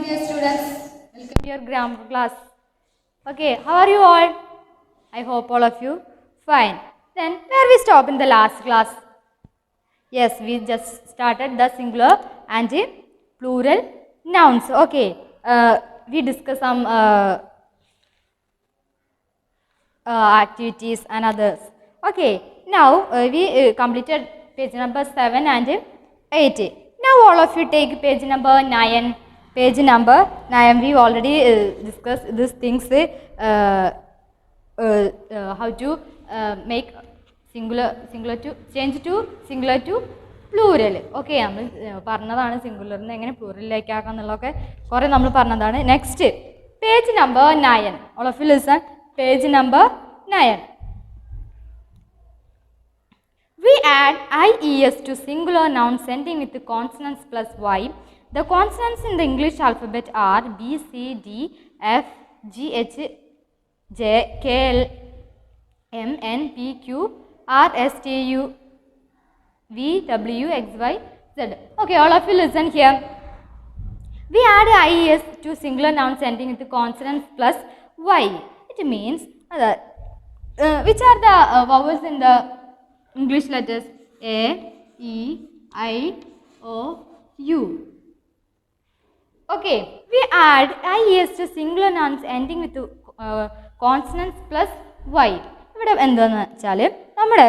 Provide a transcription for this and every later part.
dear students. Welcome to your grammar class. Okay, how are you all? I hope all of you fine. Then where we stop in the last class? Yes, we just started the singular and plural nouns. Okay, we discussed some activities and others. Okay, now we completed page number 7 and 8. Now all of you take page number 9. Page number 9, we already discussed these things, how to make singular to change to singular to plural. Okay, നമ്മൾ പറഞ്ഞതാണ് സിംഗുലറിന് എങ്ങനെ പ്ലൂറലിലേക്ക് ആക്കാന്നുള്ളതൊക്കെ കുറേ നമ്മൾ പറഞ്ഞതാണ്. Next page number 9. All of you listen. Page number 9. We add IES to singular nouns ending with consonants plus Y. The consonants in the English alphabet are B, C, D, F, G, H, J, K, L, M, N, P, Q, R, S, T, U, V, W, X, Y, Z. Okay, all of you listen here. We add IES to singular nouns ending with consonants plus Y. It means which are the vowels in the English letters? A, E, I, O, U. Okay, we add IES to singular nouns ending with consonants plus Y. ഇവിടെ എന്താണെന്ന് വെച്ചാൽ നമ്മുടെ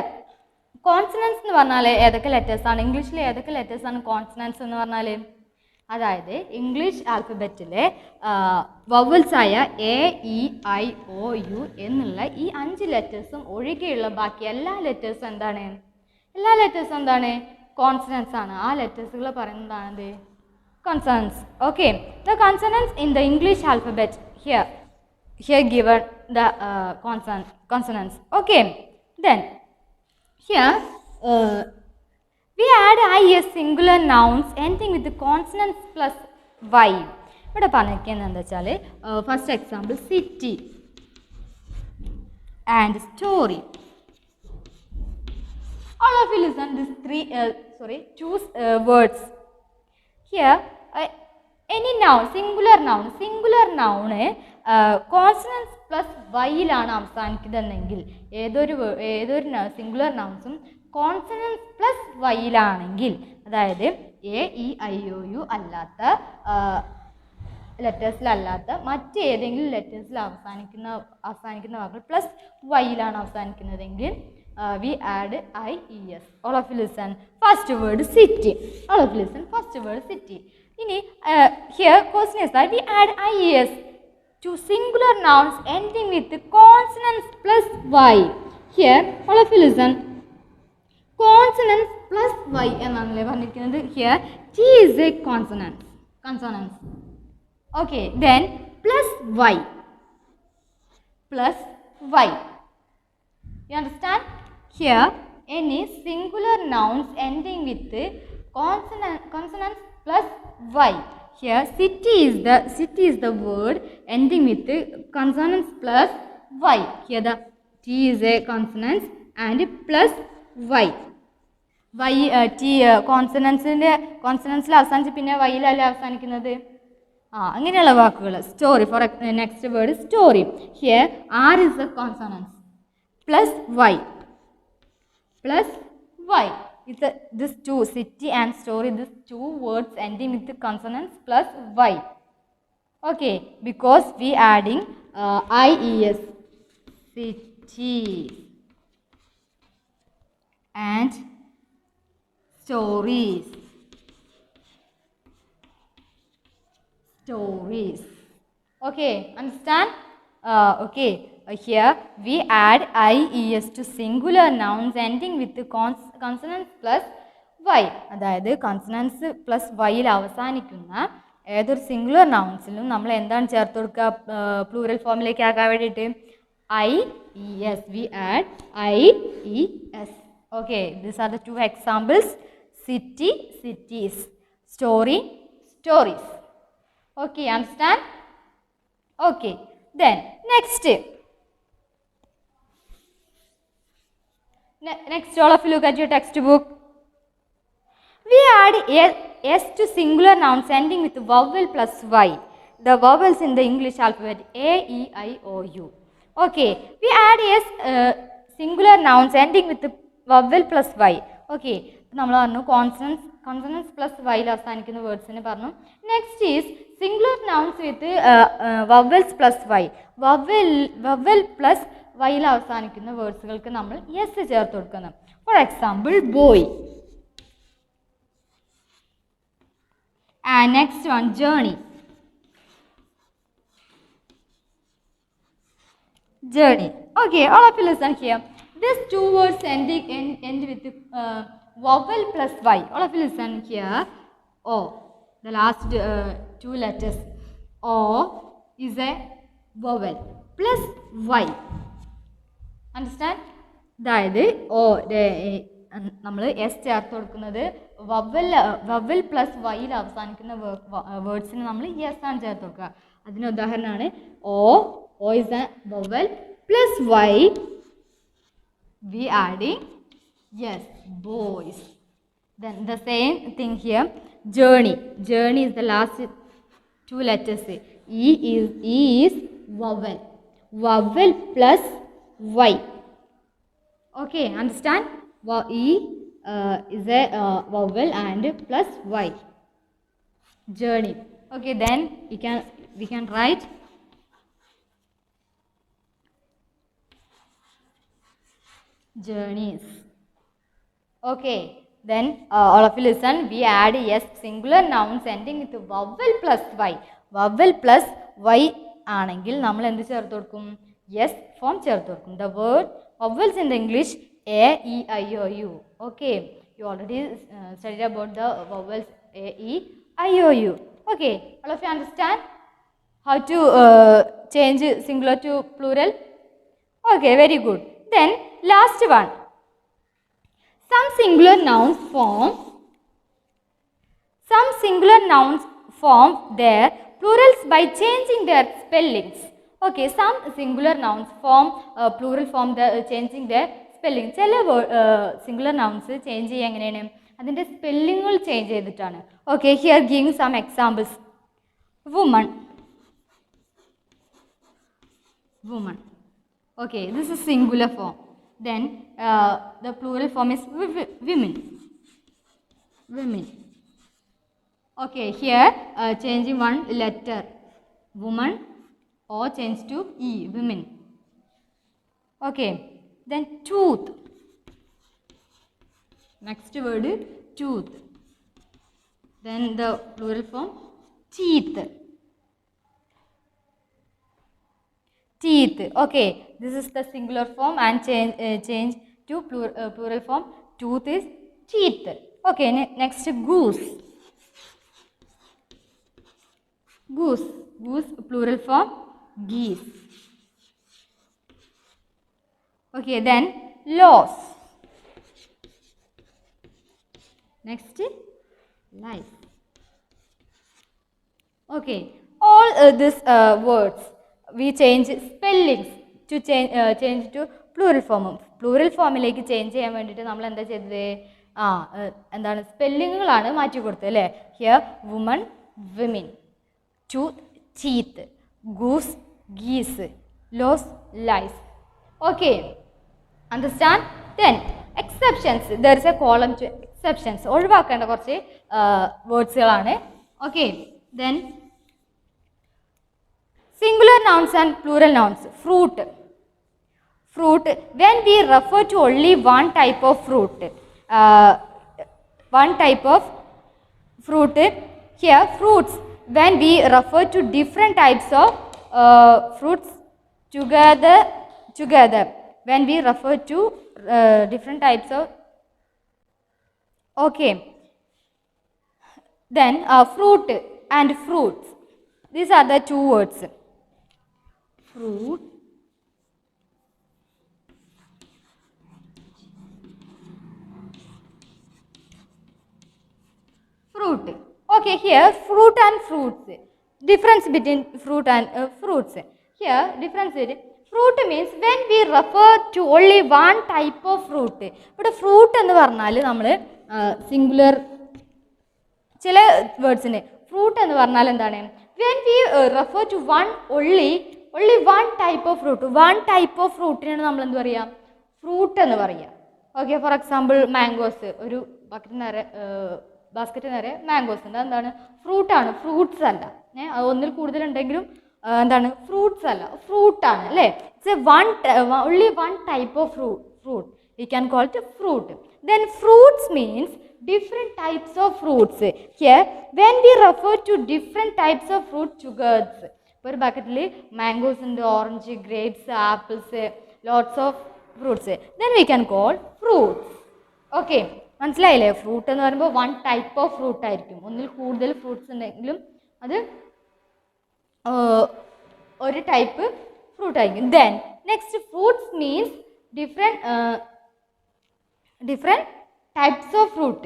consonants എന്ന് പറഞ്ഞാൽ ഏതൊക്കെ ലെറ്റേഴ്സാണ്, ഇംഗ്ലീഷിൽ ഏതൊക്കെ ലെറ്റേഴ്സാണ് consonants എന്ന് പറഞ്ഞാൽ, അതായത് ഇംഗ്ലീഷ് ആൽഫബറ്റിലെ വവൽസായ A, E, I, O, U എന്നുള്ള ഈ 5 ലെറ്റേഴ്സും ഒഴികെയുള്ള ബാക്കി എല്ലാ ലെറ്റേഴ്സും എന്താണ്? എല്ലാ ലെറ്റേഴ്സും എന്താണ്? കോൺസണൻസ് ആണ്. ആ ലെറ്റേഴ്സുകൾ പറയുന്നതാണത് consonants. Okay, the consonants in the English alphabet here given the consonants. Okay, then here we add IES singular nouns ending with the consonants plus Y. ഇവിടെ പറഞ്ഞിരിക്കുന്നത് എന്താ വെച്ചാൽ first example city and story. All of you listen this two words. Here any noun, singular noun consonants plus വൈയിലാണ് അവസാനിക്കുന്നതെങ്കിൽ ഏതൊരു singular നൗൺസും consonants plus വൈയിലാണെങ്കിൽ, അതായത് A, E, I, O, U അല്ലാത്ത ലെറ്റേഴ്സിലല്ലാത്ത മറ്റേതെങ്കിലും ലെറ്റേഴ്സിൽ അവസാനിക്കുന്ന വാക്കുകൾ പ്ലസ് വൈയിലാണ് അവസാനിക്കുന്നതെങ്കിൽ we add IES. All of you listen. First word city. All of you listen. First word city. Here question is that we add IES to singular nouns ending with consonants plus Y. Here all of you listen. Consonants plus Y എന്നാണല്ലേ പറഞ്ഞിരിക്കുന്നത്. Here T is a consonant. Okay, then plus Y. You understand? Here any singular nouns ending with consonants plus Y. Here city is the word ending with consonants plus Y. Here the T is a consonant and plus Y. T കോൺസണൻസിൽ അവസാനിച്ച് പിന്നെ വൈയിലല്ലേ അവസാനിക്കുന്നത്. അങ്ങനെയുള്ള വാക്കുകൾ. Story, for next word story. Here R is the consonants plus Y. This two, city and story, these 2 words ending with the consonants plus Y. Okay, because we adding IES, city and stories. Okay, understand? Okay. Here we add IES to singular nouns ending with the consonants plus Y. അതായത് consonants plus വൈയിൽ അവസാനിക്കുന്ന ഏതൊരു singular നൗൺസിലും നമ്മൾ എന്താണ് ചേർത്ത് കൊടുക്കുക plural ഫോമിലേക്ക് ആക്കാൻ വേണ്ടിയിട്ട്? IES. We add IES. Okay, these are the 2 examples. City, cities. Story, stories. Okay, understand? Okay, then next, all of you look at your textbook. We add S to singular nouns ending with vowel plus Y. the vowels in the English alphabet A, E, I, O, U. Okay, we add yes singular nouns ending with vowel plus y. Okay, നമ്മൾ പറഞ്ഞു consonants plus വൈയിൽ അവസാനിക്കുന്ന വേർഡ്സിന് പറഞ്ഞു. Next is singular nouns with vowels plus Y. Vowel plus വൈയിൽ അവസാനിക്കുന്ന വേർഡ്സുകൾക്ക് നമ്മൾ യെസ് ചേർത്ത് കൊടുക്കണം. For example boy. And next one, journey. Journey. Okay, all of you listen here. These two words end with vowel plus y. All of you listen here. O. The last two letters. O is a vowel plus y. Understand? അതായത് ഓ നമ്മൾ S ചേർത്ത് കൊടുക്കുന്നത് vowel plus വൈയിൽ അവസാനിക്കുന്ന വേർഡ്സിന് നമ്മൾ yes ആണ് ചേർത്ത് കൊടുക്കുക. അതിന് ഉദാഹരണമാണ് O is a vowel plus Y we adding S boys. Then the same thing here, journey. Journey is the last two letters. E is vowel plus y. Okay, understand? E is a vowel and plus y. Journey. Okay, then we can write journeys. Okay, then all of you listen. We add yes singular nouns ending with vowel plus y. Vowel plus y ആണെങ്കിൽ നമ്മൾ എന്ത് ചേർത്ത് കൊടുക്കും? Yes form ചേർത്ത് കൊടുക്കും. The word vowels in the English A, E, I, O, U. Okay, you already studied about the vowels A, E, I, O, U. Okay, all of you understand how to change singular to plural? Okay, very good. Then last one. Some singular nouns form their plurals by changing their spellings. Okay, some singular nouns form plural form changing their spelling. ചില singular nouns change ചെയ്യുക എങ്ങനെയാണ്? അതിൻ്റെ സ്പെല്ലിങ്ങുകൾ change ചെയ്തിട്ടാണ്. Okay, here giving some examples. Woman. Okay, this is singular form. Then the plural form is women. Okay, here changing one letter, woman, or change to E, women. Okay, then tooth. Next word tooth. Then the plural form teeth. Okay, this is the singular form and change to plural form. Tooth is teeth. Okay, next goose. Plural form geese. Okay, then loss. Next life. Okay, all these words we change spellings to change to plural form. Plural ഫോമിലേക്ക് change ചെയ്യാൻ വേണ്ടിയിട്ട് നമ്മൾ എന്താ ചെയ്തത്? എന്താണ് സ്പെല്ലിങ്ങുകളാണ് മാറ്റി കൊടുത്തത് അല്ലേ? Here woman, women, tooth, teeth, goose, geese, louse, lice. Okay, understand? Then exceptions. There is a column to exceptions. ഒഴിവാക്കേണ്ട കുറച്ച് വേർഡ്സുകളാണ്. Okay, then singular nouns and plural nouns. Fruit. When we refer to only one type of fruit, here fruits. When we refer to different types of fruits together. When we refer to different types of. Okay. Then fruit and fruits. These are the two words. Fruit Okay, here fruit and fruits. Difference between fruit and fruits. Here difference is fruit means when we refer to only one type of fruit. But fruit എന്ന് പറഞ്ഞാൽ നമ്മൾ singular ചില വേർഡ്സിന് fruit എന്ന് പറഞ്ഞാൽ എന്താണ്? when we refer to only one type of fruit, ഫ്രൂട്ടിനാണ് നമ്മൾ എന്ത് പറയുക, ഫ്രൂട്ട് എന്ന് പറയുക. ഓക്കെ, ഫോർ എക്സാമ്പിൾ മാംഗോസ്, ഒരു ബാസ്ക്കറ്റ് നിറയെ മാംഗോസ് ഉണ്ട്, എന്താണ്, ഫ്രൂട്ടാണ്, ഫ്രൂട്ട്സ് അല്ല. അത് ഒന്നിൽ കൂടുതലുണ്ടെങ്കിലും എന്താണ്, ഫ്രൂട്ട്സ് അല്ല, ഫ്രൂട്ടാണ് അല്ലേ. It's only one type of fruit. We can call it fruit. Then fruits means different types of fruits. Here when we refer to different types of fruit together, ഒരു ബക്കറ്റിൽ മാംഗോസ് ഉണ്ട്, orange, grapes, apples, lots of fruits, then we can call fruits. Okay, മനസ്സിലായില്ലേ? Fruit എന്ന് പറയുമ്പോൾ one type of fruit ആയിരിക്കും. ഒന്നിൽ കൂടുതൽ fruits ഉണ്ടെങ്കിലും അത് ഒരു ടൈപ്പ് ഫ്രൂട്ട് ആയിരിക്കും. Then next, fruits means different types of fruit.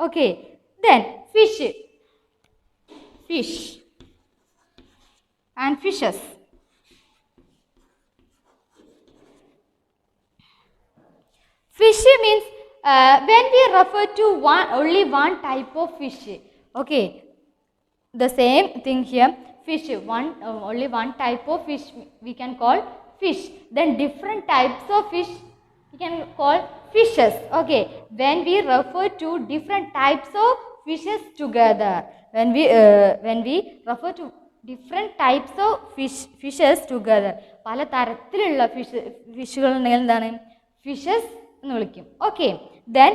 Okay, then fish and fishes. Fish means when we refer to only one type of fish. Okay, the same thing here, fish, only one type of fish we can call fish. Then different types of fish we can call fishes. Okay, when we refer to different types of fishes together, when we refer to different types of fishes together, പല തരത്തിലുള്ള ഫിഷുകൾ ഉണ്ടെങ്കിൽ എന്താണ്, fishes എന്ന് വിളിക്കും. Okay, then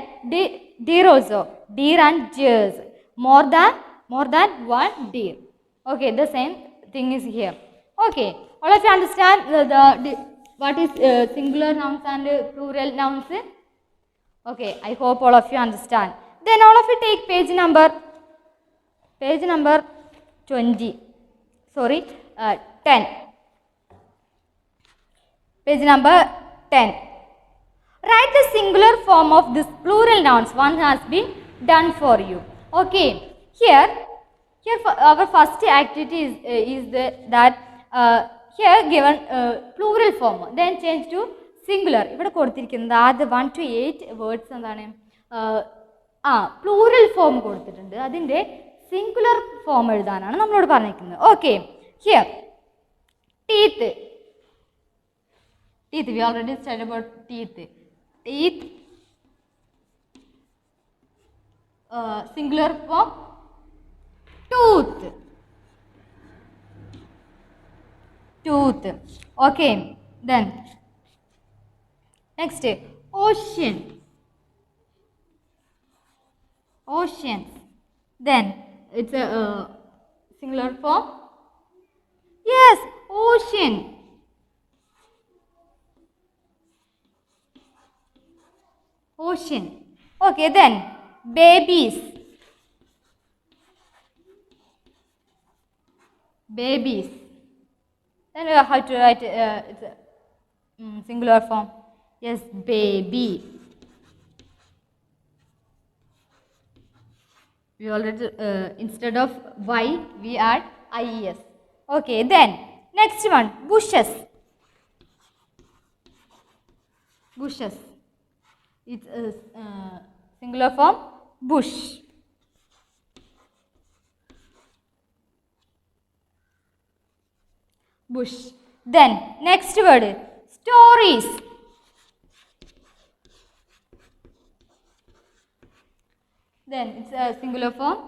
deer also, deer and deers, more than one deer. Okay, the same thing is here. Okay, all of you understand what is singular nouns and plural nouns? Okay, I hope all of you understand. Then all of you take page number 20. Sorry, 10. Page number 10. Write the singular form of this plural nouns. One has been done for you. Okay, here our first activity is that here given plural form, then change to singular. ഇവിടെ കൊടുത്തിരിക്കുന്നത് ആദ്യ 1 to 8 words എന്താണ്, plural form കൊടുത്തിട്ടുണ്ട്. അതിൻ്റെ singular form എഴുതാനാണ് നമ്മളോട് പറഞ്ഞിരിക്കുന്നത്. Okay, here teeth, we already studied about teeth. Singular form tooth. Okay, then next, oceans. Then it's a singular form. Yes, ocean. Okay, then babies. Then how to write it's a singular form. Yes, baby. We already instead of y we add ies. Okay, then next one, bushes. It's a singular form, bush. Then next word, stories. Then it's a singular form,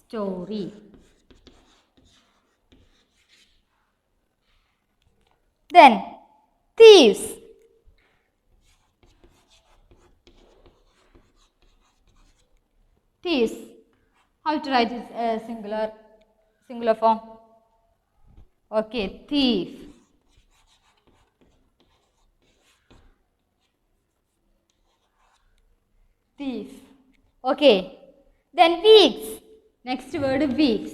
story. Then thieves. How to write it singular form? Okay, thief. Okay, then weeks. Next word, weeks.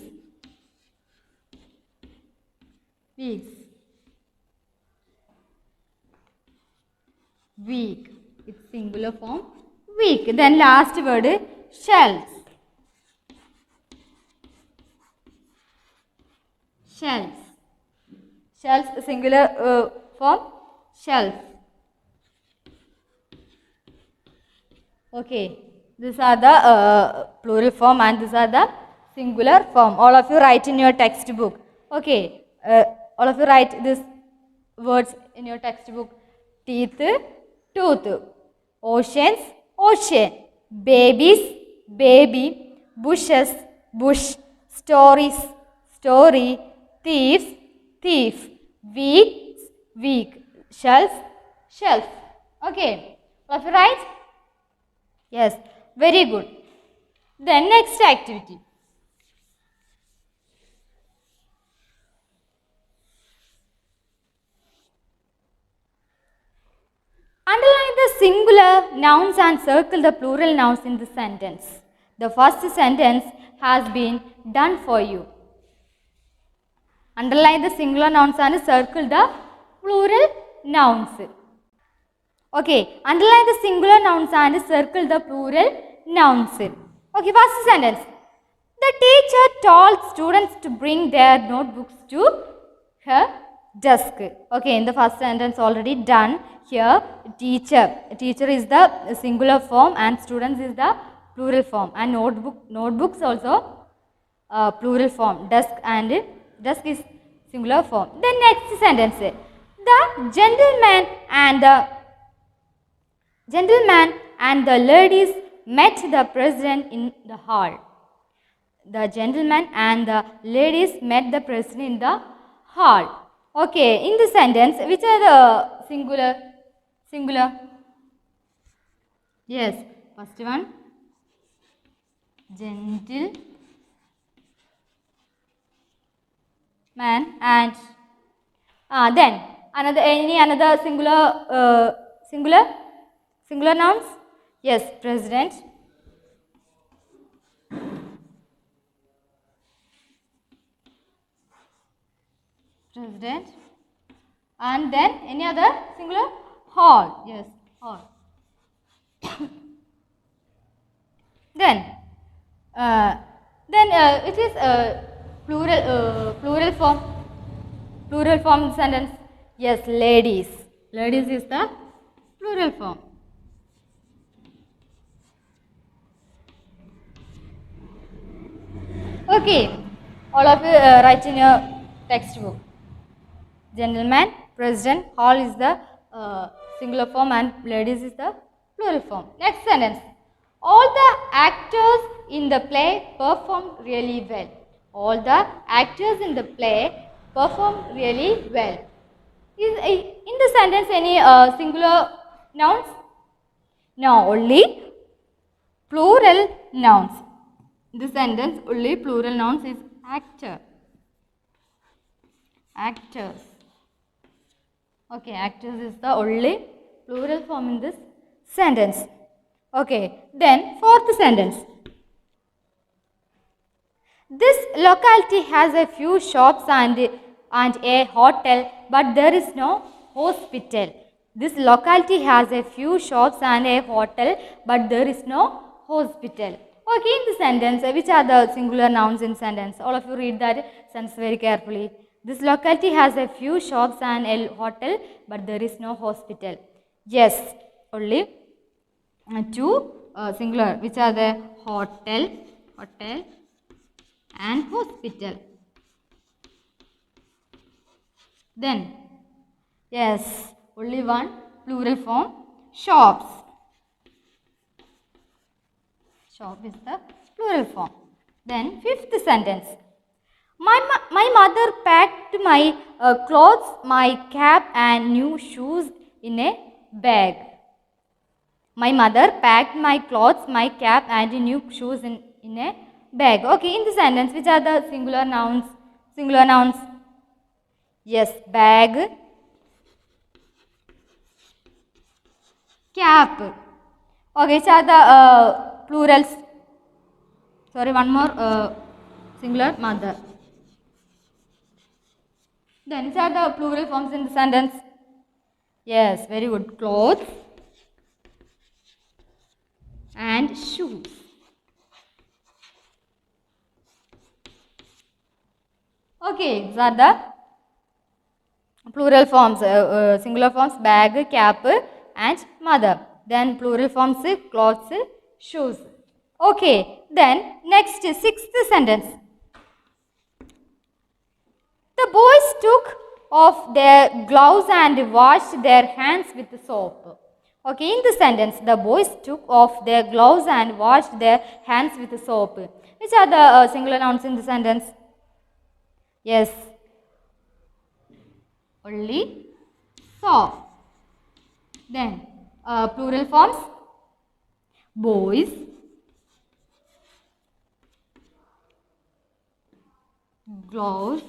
Week. It's singular form, week. Then last word, shells. Singular form, shelf. Okay, these are the plural form and these are the singular form. All of you write in your textbook. Okay, all of you write these words in your textbook. Teeth, tooth. Oceans, ocean. Babies, baby. Bushes, bush. Stories, story. Thieves, thief. Weeks, week. Shelf, shelf. Okay, all of you write? Yes, very good. Then next activity. Underline the singular nouns and circle the plural nouns in the sentence. The first sentence has been done for you. Underline the singular nouns and circle the plural nouns. Okay, underline the singular nouns and circle the plural nouns. Okay, first sentence. The teacher told students to bring their notebooks to her desk. Okay, in the first sentence already done. Here, teacher. Teacher is the singular form and students is the plural form. And notebooks also plural form. Desk is singular form. The next sentence. The gentleman and the ladies met the president in the hall. The gentleman and the ladies met the president in the hall. Okay, in the sentence, which are the singular? Singular. Yes, first one. Gentleman and then another singular nouns? Yes, president. President. And then any other singular? Hall. Yes, hall. Then it is plural form. Plural form sentence. Yes, ladies. Ladies is the plural form. Okay, all of you write in your textbook. Gentleman, president, hall is the singular form and ladies is the plural form. Next sentence. All the actors in the play performed really well. All the actors in the play performed really well. Is in the sentence any singular nouns? No, only plural nouns. In the sentence only plural nouns is actor. Actors. Okay, actors is the only plural form in this sentence. Okay, then fourth sentence. This locality has a few shops and a hotel, but there is no hospital. This locality has a few shops and a hotel, but there is no hospital. Okay, in the sentence, which are the singular nouns in sentence? All of you read that sentence very carefully. This locality has a few shops and a hotel, but there is no hospital. Yes, only two singular, which are the hotel and hospital. Then, yes, only one plural form, shops. Shop is the plural form. Then, fifth sentence. My mother packed my clothes, my cap and new shoes in a bag. My mother packed my clothes, my cap and new shoes in a bag. Okay, in the sentence, which are the singular nouns? Singular nouns. Yes, bag, cap. Okay, which are the plurals? Sorry, one more singular, mother. Then, which are the plural forms in the sentence? Yes, very good. Clothes and shoes. Okay, these are the plural forms, singular forms, bag, cap and mother. Then plural forms, clothes, shoes. Okay, then next, sixth sentence. The boys took off their gloves and washed their hands with soap. Okay, in the sentence, the boys took off their gloves and washed their hands with soap. Which are the singular nouns in the sentence? Yes, only soap. Then plural forms: boys, gloves,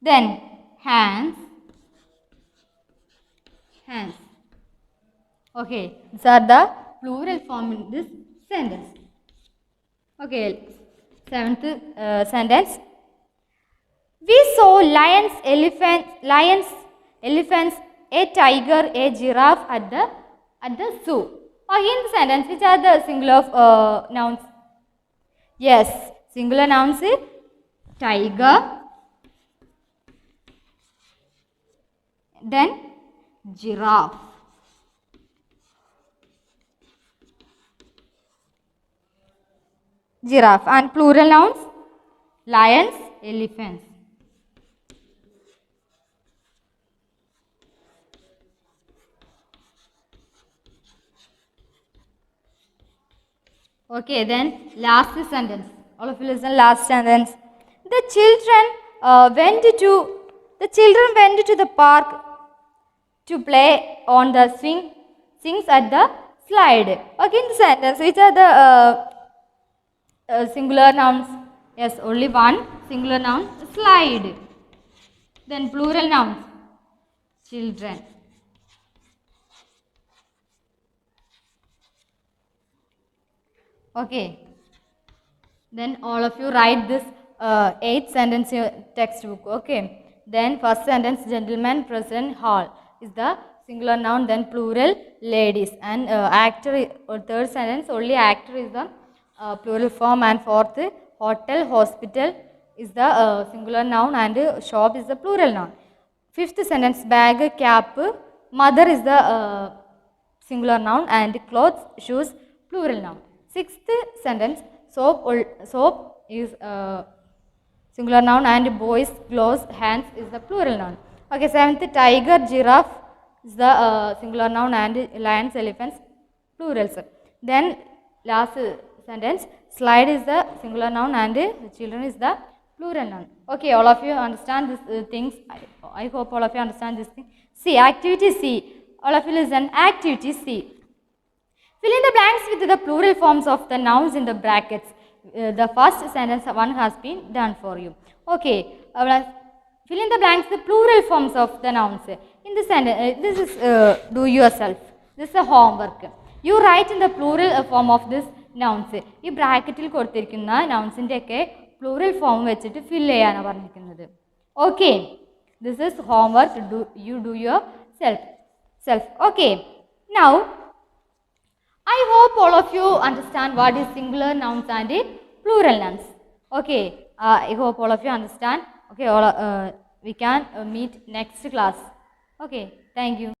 then hands. Okay, these are the plural form in this sentence. Okay, seventh sentence. We saw lions, elephants, a tiger, a giraffe at the zoo. In the sentence, which are the singular nouns? Yes, singular nouns is tiger, then giraffe. And plural nouns: lions, elephants. Okay, then last sentence. All of you listen. Last sentence. The children went to the park to play on the swings at the slide. Okay, in the sentence, which are the singular nouns? Yes, only one singular noun, slide. Then plural nouns: children. Okay. Then all of you write this 8th sentence in your textbook. Okay. Then first sentence, gentleman present hall is the singular noun. Then plural, ladies. And actor, or third sentence, only actor is the plural form. And fourth, hotel, hospital is the singular noun, and shop is the plural noun. Fifth sentence, bag, cap, mother is the singular noun, and clothes, shoes, plural noun. Sixth sentence, soap is singular noun, and boys, gloves, hands is the plural noun. Okay, seventh, tiger, giraffe is the singular noun, and lions, elephants, plurals. Then last sentence, slide is the singular noun, and children is the plural noun. Okay, all of you understand these things. I hope all of you understand this thing. See, activity C. All of you listen. Activity C. Fill in the blanks with the plural forms of the nouns in the brackets. The first sentence one has been done for you. Okay, fill in the blanks the plural forms of the nouns. In the sentence, this is do yourself. This is a homework. You write in the plural form of this nouns. ഈ ബ്രാക്കറ്റിൽ കൊടുത്തിരിക്കുന്ന നൗൺസിൻ്റെയൊക്കെ plural form വെച്ചിട്ട് fill ചെയ്യാനാണ് പറഞ്ഞിരിക്കുന്നത്. Okay, this is homework. You do your self. Okay, now I hope all of you understand what is singular nouns and plural nouns. Okay, I hope all of you understand. Okay, we can meet next class. Okay, thank you.